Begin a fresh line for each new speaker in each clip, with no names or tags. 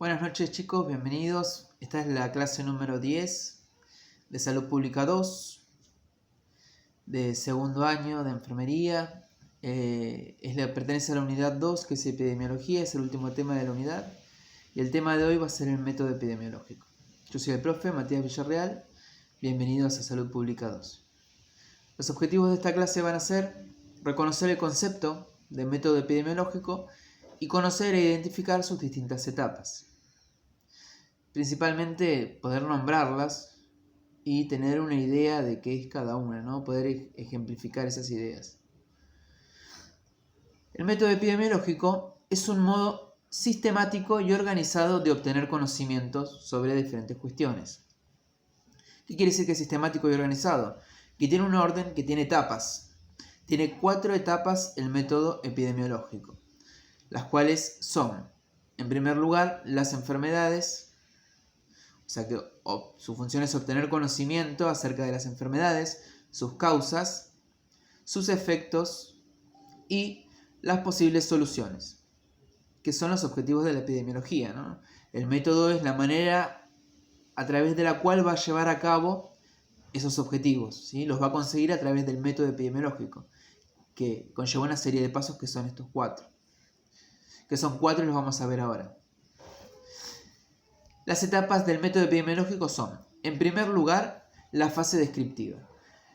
Buenas noches chicos, bienvenidos. Esta es la clase número 10 de Salud Pública 2, de segundo año de enfermería. Pertenece a la unidad 2, que es epidemiología, es el último tema de la unidad. Y el tema de hoy va a ser el método epidemiológico. Yo soy el profe Matías Villarreal, bienvenidos a Salud Pública 2. Los objetivos de esta clase van a ser reconocer el concepto de método epidemiológico y conocer e identificar sus distintas etapas. Principalmente poder nombrarlas y tener una idea de qué es cada una, ¿no? Poder ejemplificar esas ideas. El método epidemiológico es un modo sistemático y organizado de obtener conocimientos sobre diferentes cuestiones. ¿Qué quiere decir que es sistemático y organizado? Que tiene un orden, que tiene etapas. Tiene 4 etapas el método epidemiológico, las cuales son, en primer lugar, las enfermedades. O sea que su función es obtener conocimiento acerca de las enfermedades, sus causas, sus efectos y las posibles soluciones, que son los objetivos de la epidemiología, ¿no? El método es la manera a través de la cual va a llevar a cabo esos objetivos, ¿sí? Los va a conseguir a través del método epidemiológico, que conlleva una serie de pasos que son estos 4. Que son 4 y los vamos a ver ahora. Las etapas del método epidemiológico son, en primer lugar, la fase descriptiva.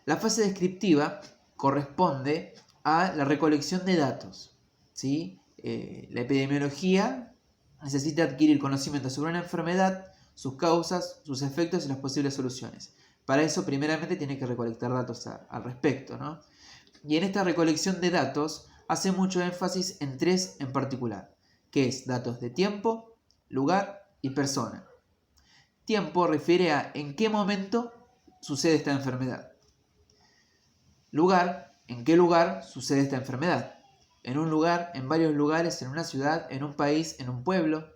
La fase descriptiva corresponde a la recolección de datos, ¿sí? La epidemiología necesita adquirir conocimiento sobre una enfermedad, sus causas, sus efectos y las posibles soluciones. Para eso, primeramente, tiene que recolectar datos al respecto, ¿no? Y en esta recolección de datos hace mucho énfasis en 3 en particular, que es datos de tiempo, lugar y persona. Tiempo refiere a en qué momento sucede esta enfermedad. Lugar, en qué lugar sucede esta enfermedad. En un lugar, en varios lugares, en una ciudad, en un país, en un pueblo.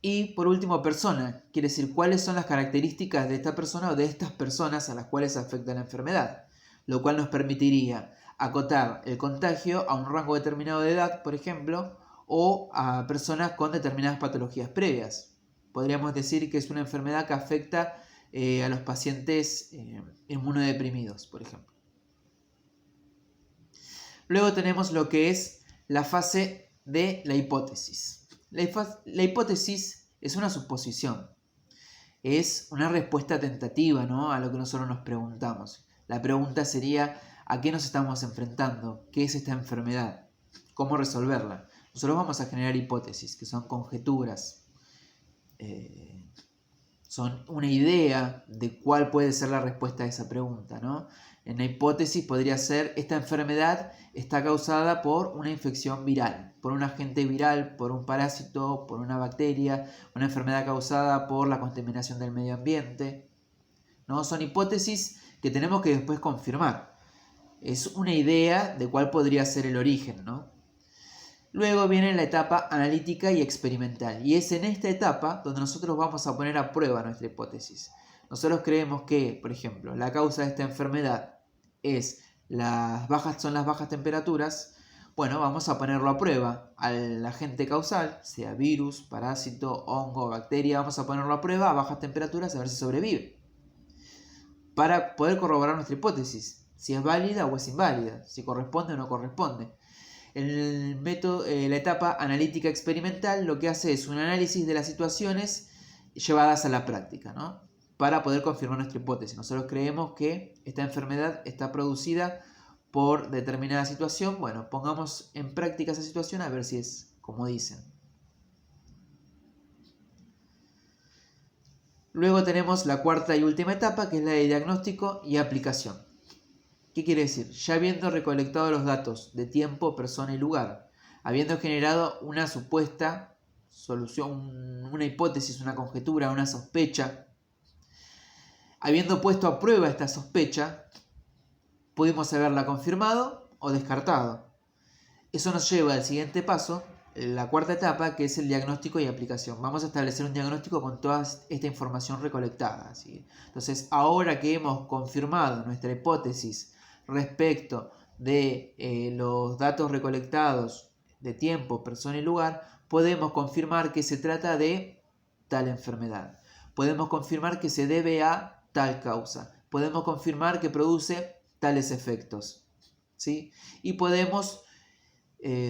Y por último, persona, quiere decir cuáles son las características de esta persona o de estas personas a las cuales afecta la enfermedad, lo cual nos permitiría acotar el contagio a un rango determinado de edad, por ejemplo, o a personas con determinadas patologías previas. Podríamos decir que es una enfermedad que afecta a los pacientes inmunodeprimidos, por ejemplo. Luego tenemos lo que es la fase de la hipótesis. La hipótesis es una suposición, es una respuesta tentativa, ¿no?, a lo que nosotros nos preguntamos. La pregunta sería, ¿a qué nos estamos enfrentando? ¿Qué es esta enfermedad? ¿Cómo resolverla? Nosotros vamos a generar hipótesis, que son conjeturas. Son una idea de cuál puede ser la respuesta a esa pregunta, ¿no? En la hipótesis podría ser, esta enfermedad está causada por una infección viral, por un agente viral, por un parásito, por una bacteria, una enfermedad causada por la contaminación del medio ambiente, ¿no? Son hipótesis que tenemos que después confirmar. Es una idea de cuál podría ser el origen, ¿no? Luego viene la etapa analítica y experimental, y es en esta etapa donde nosotros vamos a poner a prueba nuestra hipótesis. Nosotros creemos que, por ejemplo, la causa de esta enfermedad son las bajas temperaturas. Bueno, vamos a ponerlo a prueba al agente causal, sea virus, parásito, hongo, bacteria, vamos a ponerlo a prueba a bajas temperaturas a ver si sobrevive, para poder corroborar nuestra hipótesis, si es válida o es inválida, si corresponde o no corresponde. El método, la etapa analítica experimental lo que hace es un análisis de las situaciones llevadas a la práctica, ¿no?, para poder confirmar nuestra hipótesis. Nosotros creemos que esta enfermedad está producida por determinada situación. Bueno, pongamos en práctica esa situación a ver si es como dicen. Luego tenemos la cuarta y última etapa, que es la de diagnóstico y aplicación. ¿Qué quiere decir? Ya habiendo recolectado los datos de tiempo, persona y lugar, habiendo generado una supuesta solución, una hipótesis, una conjetura, una sospecha, habiendo puesto a prueba esta sospecha, pudimos haberla confirmado o descartado. Eso nos lleva al siguiente paso, la cuarta etapa, que es el diagnóstico y aplicación. Vamos a establecer un diagnóstico con toda esta información recolectada, ¿sí? Entonces, ahora que hemos confirmado nuestra hipótesis respecto de los datos recolectados de tiempo, persona y lugar, podemos confirmar que se trata de tal enfermedad. Podemos confirmar que se debe a tal causa. Podemos confirmar que produce tales efectos, ¿sí? Y podemos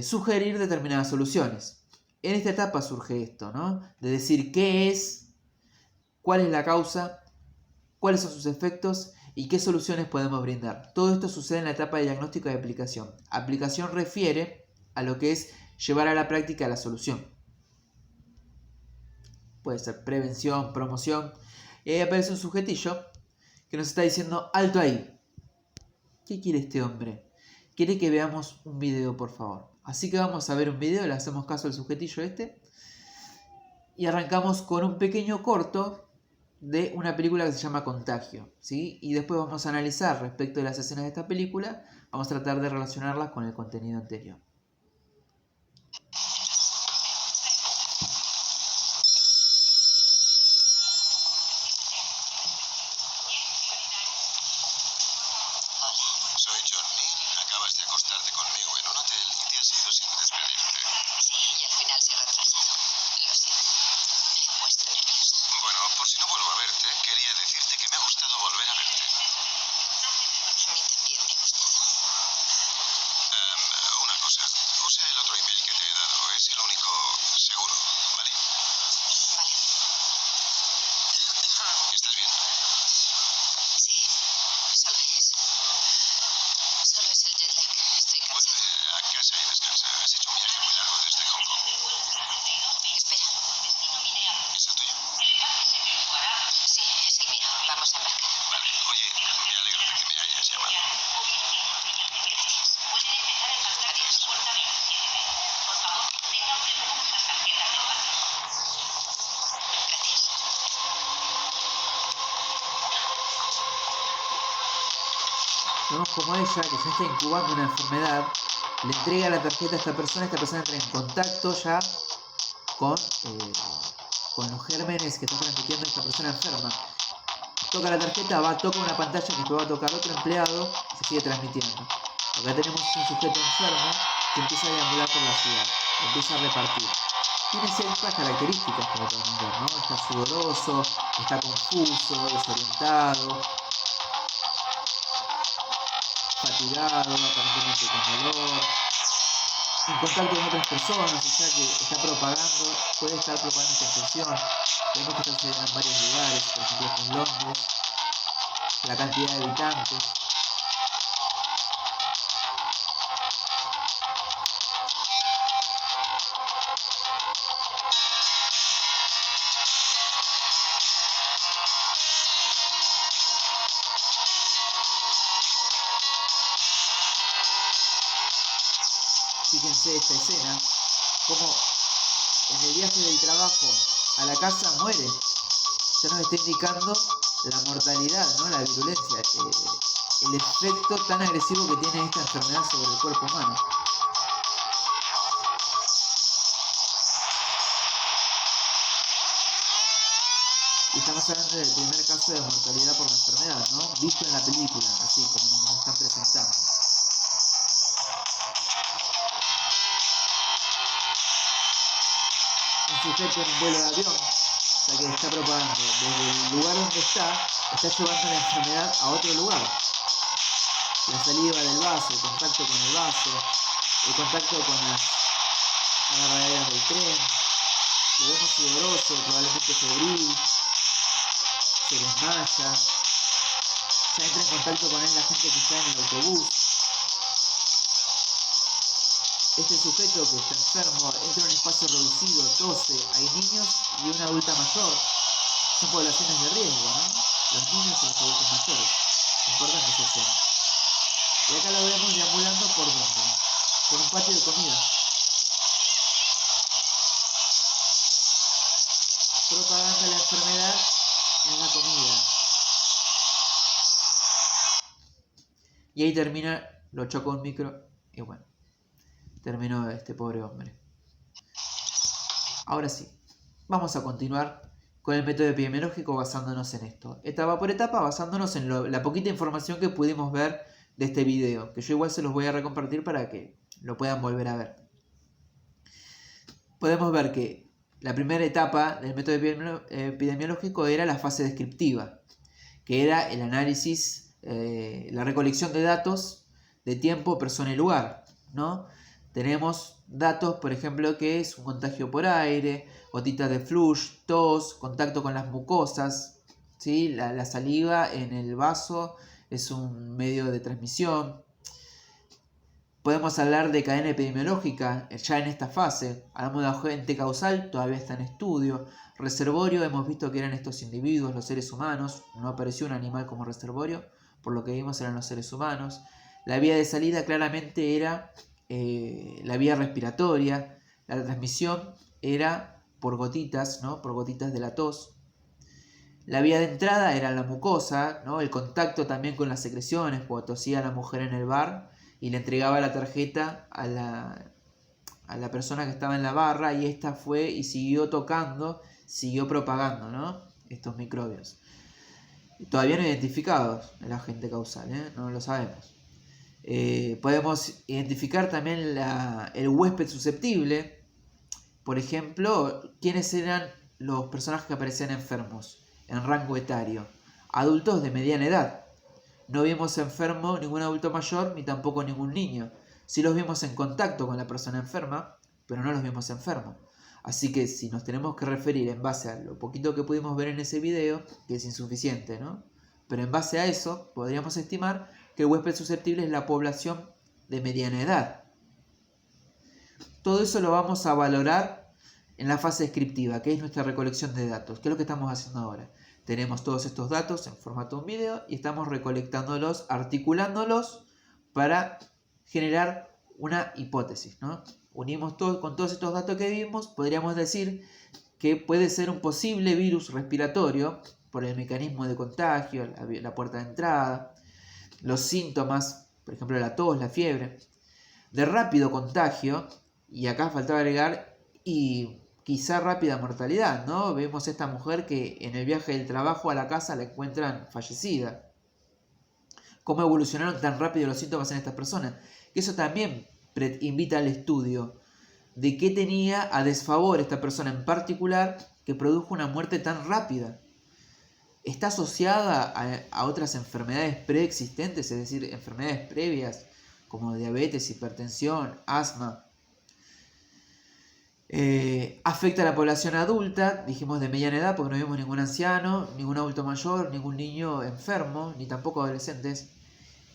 sugerir determinadas soluciones. En esta etapa surge esto, ¿no? De decir qué es, cuál es la causa, cuáles son sus efectos y qué soluciones podemos brindar. Todo esto sucede en la etapa de diagnóstico y aplicación. Aplicación refiere a lo que es llevar a la práctica la solución. Puede ser prevención, promoción. Y ahí aparece un sujetillo que nos está diciendo: alto ahí. ¿Qué quiere este hombre? Quiere que veamos un video, por favor. Así que vamos a ver un video, le hacemos caso al sujetillo este. Y arrancamos con un pequeño corto de una película que se llama Contagio, ¿sí? Y después vamos a analizar respecto de las escenas de esta película. Vamos a tratar de relacionarlas con el contenido anterior. Vemos como ella, que ya está incubando una enfermedad, le entrega la tarjeta a esta persona entra en contacto ya con los gérmenes que está transmitiendo esta persona enferma. Toca la tarjeta, toca una pantalla que después va a tocar otro empleado y se sigue transmitiendo. Acá tenemos un sujeto enfermo que empieza a deambular por la ciudad, empieza a repartir. Tiene ciertas características, como podemos ver, ¿no? Está sudoroso, está confuso, desorientado, fatigado, aparentemente con dolor, en contacto con otras personas, o sea que está propagando, puede estar propagando esta infección. Vemos que está sucediendo en varios lugares, por ejemplo en Londres, la cantidad de habitantes. Fíjense esta escena, como en el viaje del trabajo a la casa muere. Ya nos está indicando la mortalidad, ¿no? La virulencia, el efecto tan agresivo que tiene esta enfermedad sobre el cuerpo humano. Y estamos hablando del primer caso de mortalidad por la enfermedad, ¿no? Visto en la película, así como nos lo están presentando. Un sujeto en un vuelo de avión, o sea que está propagando desde el lugar donde está llevando la enfermedad a otro lugar. La saliva del vaso, el contacto con el vaso, el contacto con las agarraderas del tren. Lo vemos sudoroso, probablemente febril, se desmaya, ya entra en contacto con él la gente que está en el autobús. Este sujeto que está enfermo entra en un espacio reducido, tose, hay niños y una adulta mayor. Son poblaciones de riesgo, ¿no? Los niños y los adultos mayores. Es importante esa escena. Y acá lo vemos deambulando por dónde? Por un patio de comida. Propagando la enfermedad en la comida. Y ahí termina, lo chocó un micro y bueno, terminó este pobre hombre. Ahora sí, vamos a continuar con el método epidemiológico basándonos en esto. Etapa por etapa, basándonos en la poquita información que pudimos ver de este video, que yo igual se los voy a recompartir para que lo puedan volver a ver. Podemos ver que la primera etapa del método epidemiológico era la fase descriptiva, que era el análisis, la recolección de datos de tiempo, persona y lugar, ¿no? Tenemos datos, por ejemplo, que es un contagio por aire, gotitas de flush, tos, contacto con las mucosas, ¿sí? La saliva en el vaso es un medio de transmisión. Podemos hablar de cadena epidemiológica ya en esta fase. Hablamos de agente causal, todavía está en estudio. Reservorio, hemos visto que eran estos individuos, los seres humanos. No apareció un animal como reservorio, por lo que vimos eran los seres humanos. La vía de salida claramente era la vía respiratoria. La transmisión era por gotitas, ¿no? Por gotitas de la tos. La vía de entrada era la mucosa, ¿no? El contacto también con las secreciones, cuando tosía la mujer en el bar y le entregaba la tarjeta a la persona que estaba en la barra, y esta fue y siguió tocando, siguió propagando, ¿no? Estos microbios. Todavía no identificados el agente causal, no lo sabemos. Podemos identificar también el huésped susceptible. Por ejemplo, ¿quiénes eran los personajes que aparecían enfermos en rango etario? Adultos de mediana edad. No vimos enfermo ningún adulto mayor ni tampoco ningún niño. Sí los vimos en contacto con la persona enferma, pero no los vimos enfermos. Así que si nos tenemos que referir en base a lo poquito que pudimos ver en ese video, que es insuficiente, ¿no? Pero en base a eso podríamos estimar que el huésped susceptible es la población de mediana edad. Todo eso lo vamos a valorar en la fase descriptiva, que es nuestra recolección de datos, que es lo que estamos haciendo ahora. Tenemos todos estos datos en formato de un video y estamos recolectándolos, articulándolos para generar una hipótesis, ¿no? Unimos todo con todos estos datos que vimos, podríamos decir que puede ser un posible virus respiratorio por el mecanismo de contagio, la puerta de entrada, los síntomas, por ejemplo la tos, la fiebre, de rápido contagio, y acá faltaba agregar, y quizá rápida mortalidad, ¿no? Vemos a esta mujer que en el viaje del trabajo a la casa la encuentran fallecida. ¿Cómo evolucionaron tan rápido los síntomas en estas personas? Que eso también invita al estudio de qué tenía a desfavor esta persona en particular que produjo una muerte tan rápida. ¿Está asociada a otras enfermedades preexistentes, es decir, enfermedades previas como diabetes, hipertensión, asma? Afecta a la población adulta, dijimos de mediana edad porque no vimos ningún anciano, ningún adulto mayor, ningún niño enfermo, ni tampoco adolescentes,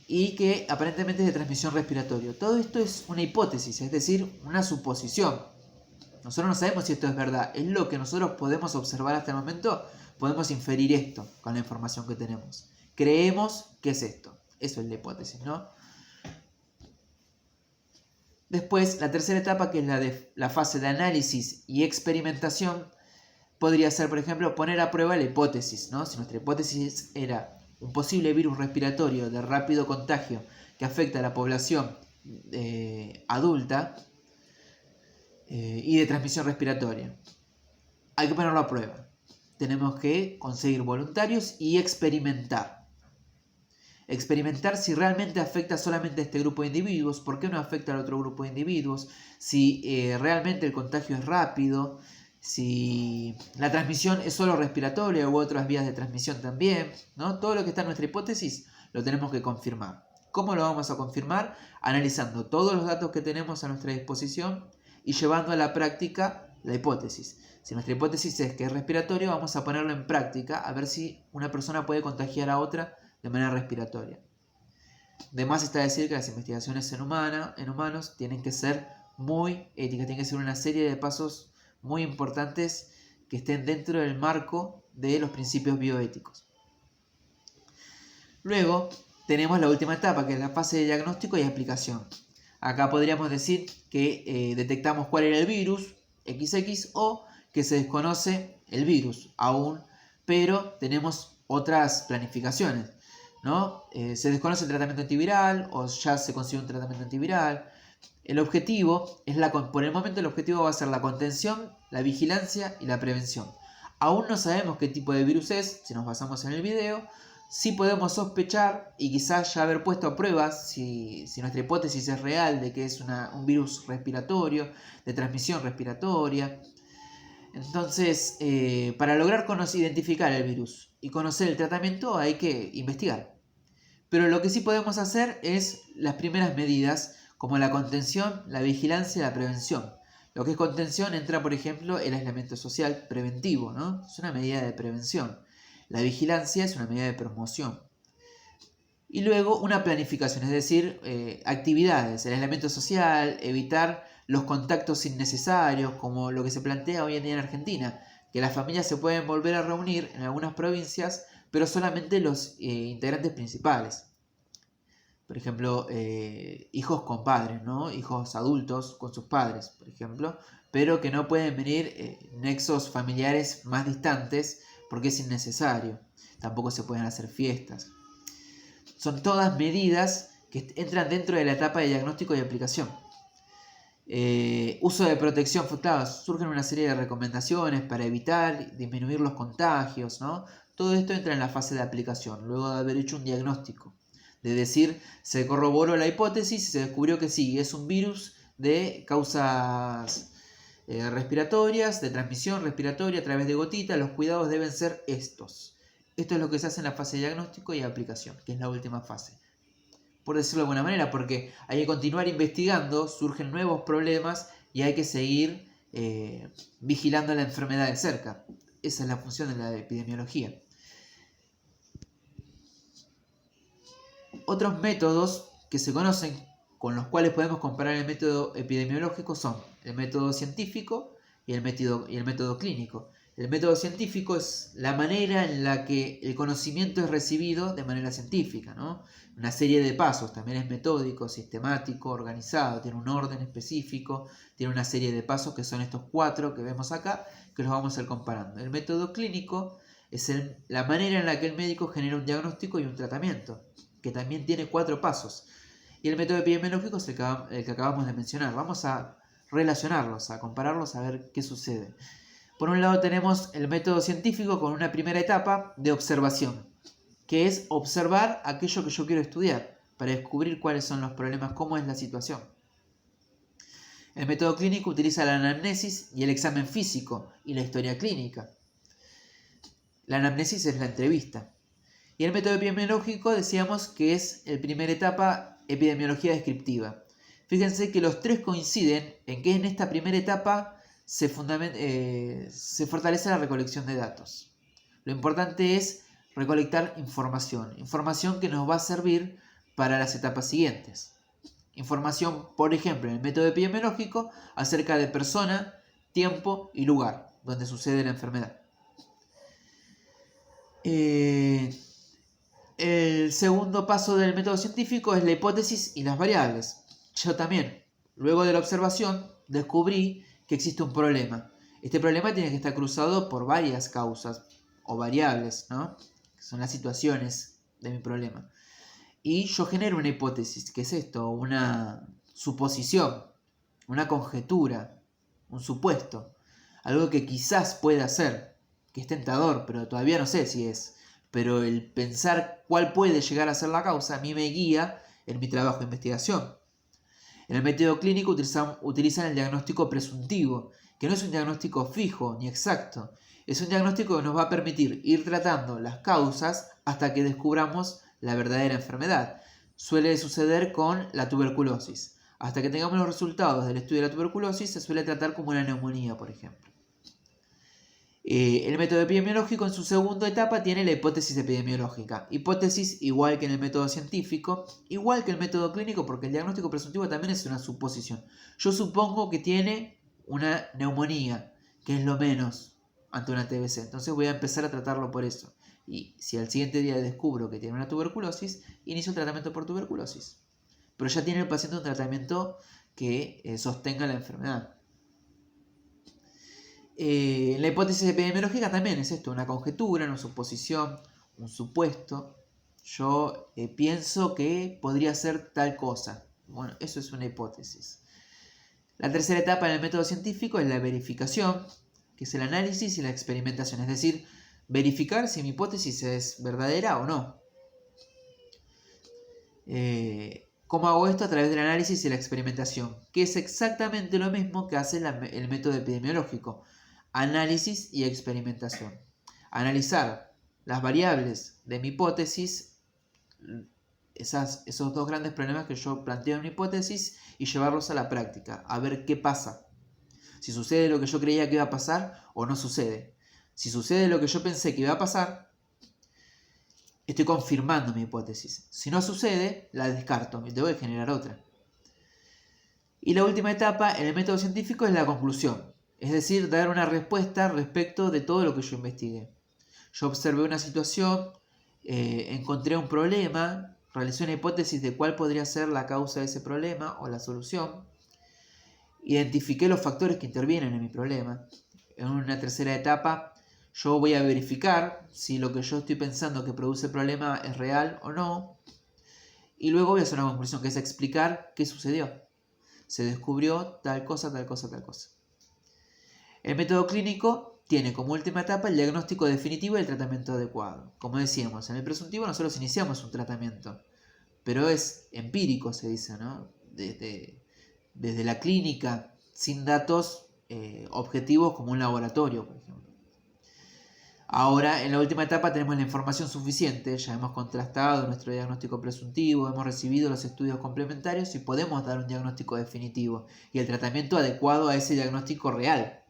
y que aparentemente es de transmisión respiratoria. Todo esto es una hipótesis, es decir, una suposición. Nosotros no sabemos si esto es verdad, es lo que nosotros podemos observar hasta el momento, podemos inferir esto con la información que tenemos. Creemos que es esto, eso es la hipótesis, ¿no? Después, la tercera etapa, que es la fase de análisis y experimentación, podría ser, por ejemplo, poner a prueba la hipótesis, ¿no? Si nuestra hipótesis era un posible virus respiratorio de rápido contagio que afecta a la población adulta y de transmisión respiratoria, hay que ponerlo a prueba. Tenemos que conseguir voluntarios y experimentar. Experimentar si realmente afecta solamente a este grupo de individuos, por qué no afecta al otro grupo de individuos, si realmente el contagio es rápido, si la transmisión es solo respiratoria u otras vías de transmisión también, ¿no? Todo lo que está en nuestra hipótesis lo tenemos que confirmar. ¿Cómo lo vamos a confirmar? Analizando todos los datos que tenemos a nuestra disposición y llevando a la práctica la hipótesis. Si nuestra hipótesis es que es respiratorio, vamos a ponerlo en práctica a ver si una persona puede contagiar a otra de manera respiratoria. De más está decir que las investigaciones en humanos tienen que ser muy éticas, tienen que ser una serie de pasos muy importantes que estén dentro del marco de los principios bioéticos. Luego tenemos la última etapa, que es la fase de diagnóstico y aplicación. Acá podríamos decir que detectamos cuál era el virus, XX, o que se desconoce el virus aún, pero tenemos otras planificaciones, ¿no? Se desconoce el tratamiento antiviral o ya se consigue un tratamiento antiviral. El objetivo es por el momento el objetivo va a ser la contención, la vigilancia y la prevención. Aún no sabemos qué tipo de virus es, si nos basamos en el video. Sí podemos sospechar y quizás ya haber puesto a prueba si nuestra hipótesis es real de que es un virus respiratorio, de transmisión respiratoria. Entonces, para lograr identificar el virus y conocer el tratamiento hay que investigar. Pero lo que sí podemos hacer es las primeras medidas, como la contención, la vigilancia y la prevención. Lo que es contención entra, por ejemplo, el aislamiento social preventivo, ¿no? Es una medida de prevención. La vigilancia es una medida de promoción. Y luego una planificación, es decir, actividades, el aislamiento social, evitar los contactos innecesarios, como lo que se plantea hoy en día en Argentina, que las familias se pueden volver a reunir en algunas provincias, pero solamente los integrantes principales. Por ejemplo, hijos con padres, ¿no? Hijos adultos con sus padres, por ejemplo, pero que no pueden venir nexos familiares más distantes porque es innecesario. Tampoco se pueden hacer fiestas. Son todas medidas que entran dentro de la etapa de diagnóstico y aplicación. Uso de protección, claro, surgen una serie de recomendaciones para evitar y disminuir los contagios, ¿no? Todo esto entra en la fase de aplicación, luego de haber hecho un diagnóstico. De decir, se corroboró la hipótesis y se descubrió que sí, es un virus de causas respiratorias, de transmisión respiratoria a través de gotitas, los cuidados deben ser estos. Esto es lo que se hace en la fase de diagnóstico y aplicación, que es la última fase. Por decirlo de alguna manera, porque hay que continuar investigando, surgen nuevos problemas y hay que seguir vigilando la enfermedad de cerca. Esa es la función de la epidemiología. Otros métodos que se conocen con los cuales podemos comparar el método epidemiológico son el método científico y el método clínico. El método científico es la manera en la que el conocimiento es recibido de manera científica, ¿no? Una serie de pasos, también es metódico, sistemático, organizado, tiene un orden específico, tiene una serie de pasos que son estos 4 que vemos acá, que los vamos a ir comparando. El método clínico es la manera en la que el médico genera un diagnóstico y un tratamiento, que también tiene 4 pasos. Y el método epidemiológico es el que acabamos de mencionar. Vamos a relacionarlos, a compararlos, a ver qué sucede. Por un lado tenemos el método científico con una primera etapa de observación, que es observar aquello que yo quiero estudiar, para descubrir cuáles son los problemas, cómo es la situación. El método clínico utiliza la anamnesis y el examen físico y la historia clínica. La anamnesis es la entrevista. Y el método epidemiológico decíamos que es la primera etapa, epidemiología descriptiva. Fíjense que los 3 coinciden en que en esta primera etapa se fortalece la recolección de datos. Lo importante es recolectar información que nos va a servir para las etapas siguientes. Información, por ejemplo, en el método epidemiológico acerca de persona, tiempo y lugar donde sucede la enfermedad. El segundo paso del método científico es la hipótesis y las variables. Yo también, luego de la observación, descubrí que existe un problema. Este problema tiene que estar cruzado por varias causas o variables, ¿no? Que son las situaciones de mi problema. Y yo genero una hipótesis, ¿qué es esto? Una suposición, una conjetura, un supuesto. Algo que quizás pueda ser, que es tentador, pero todavía no sé si es. Pero el pensar cuál puede llegar a ser la causa a mí me guía en mi trabajo de investigación. En el método clínico utilizan el diagnóstico presuntivo, que no es un diagnóstico fijo ni exacto. Es un diagnóstico que nos va a permitir ir tratando las causas hasta que descubramos la verdadera enfermedad. Suele suceder con la tuberculosis. Hasta que tengamos los resultados del estudio de la tuberculosis se suele tratar como una neumonía, por ejemplo. El método epidemiológico en su segunda etapa tiene la hipótesis epidemiológica. Hipótesis igual que en el método científico, igual que el método clínico, porque el diagnóstico presuntivo también es una suposición. Yo supongo que tiene una neumonía, que es lo menos ante una TBC. Entonces voy a empezar a tratarlo por eso. Y si al siguiente día descubro que tiene una tuberculosis, inicio el tratamiento por tuberculosis. Pero ya tiene el paciente un tratamiento que sostenga la enfermedad. La hipótesis epidemiológica también es esto, una conjetura, una suposición, un supuesto. Yo pienso que podría ser tal cosa. Bueno, eso es una hipótesis. La tercera etapa en el método científico es la verificación, que es el análisis y la experimentación, es decir, verificar si mi hipótesis es verdadera o no. ¿Cómo hago esto? A través del análisis y la experimentación, que es exactamente lo mismo que hace el método epidemiológico. análisis y experimentación. Analizar las variables de mi hipótesis, esos dos grandes problemas que yo planteo en mi hipótesis, y llevarlos a la práctica, a ver qué pasa. Si sucede lo que yo creía que iba a pasar o no sucede. Si sucede lo que yo pensé que iba a pasar, estoy confirmando mi hipótesis. Si no sucede, la descarto y tengo que generar otra. Y la última etapa en el método científico es la conclusión, es decir, dar una respuesta respecto de todo lo que yo investigué. Yo observé una situación, encontré un problema, realicé una hipótesis de cuál podría ser la causa de ese problema o la solución, identifiqué los factores que intervienen en mi problema. En una tercera etapa, yo voy a verificar si lo que yo estoy pensando que produce el problema es real o no, y luego voy a hacer una conclusión, que es explicar qué sucedió. Se descubrió tal cosa, tal cosa, tal cosa. El método clínico tiene como última etapa el diagnóstico definitivo y el tratamiento adecuado. Como decíamos, en el presuntivo nosotros iniciamos un tratamiento, pero es empírico, se dice, ¿no? Desde la clínica, sin datos objetivos como un laboratorio, por ejemplo. Ahora, en la última etapa tenemos la información suficiente, ya hemos contrastado nuestro diagnóstico presuntivo, hemos recibido los estudios complementarios y podemos dar un diagnóstico definitivo y el tratamiento adecuado a ese diagnóstico real.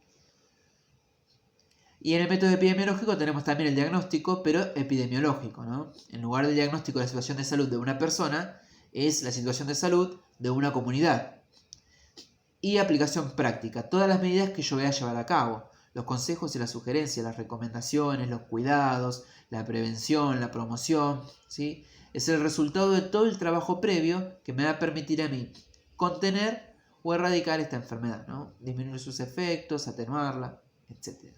Y en el método epidemiológico tenemos también el diagnóstico, pero epidemiológico, ¿no? En lugar del diagnóstico de la situación de salud de una persona, es la situación de salud de una comunidad. Y aplicación práctica, todas las medidas que yo voy a llevar a cabo, los consejos y las sugerencias, las recomendaciones, los cuidados, la prevención, la promoción, ¿sí? Es el resultado de todo el trabajo previo que me va a permitir a mí contener o erradicar esta enfermedad, ¿no? Disminuir sus efectos, atenuarla, etc.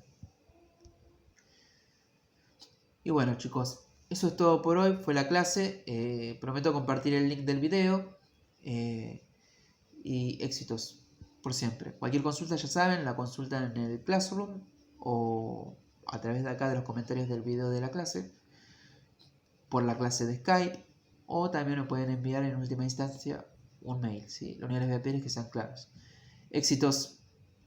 Y bueno, chicos, eso es todo por hoy, fue la clase. Prometo compartir el link del video y éxitos por siempre. Cualquier consulta, ya saben, la consultan en el Classroom o a través de acá de los comentarios del video de la clase, por la clase de Skype, o también me pueden enviar en última instancia un mail, ¿sí? Lo único que les voy a pedir es que sean claros. Éxitos.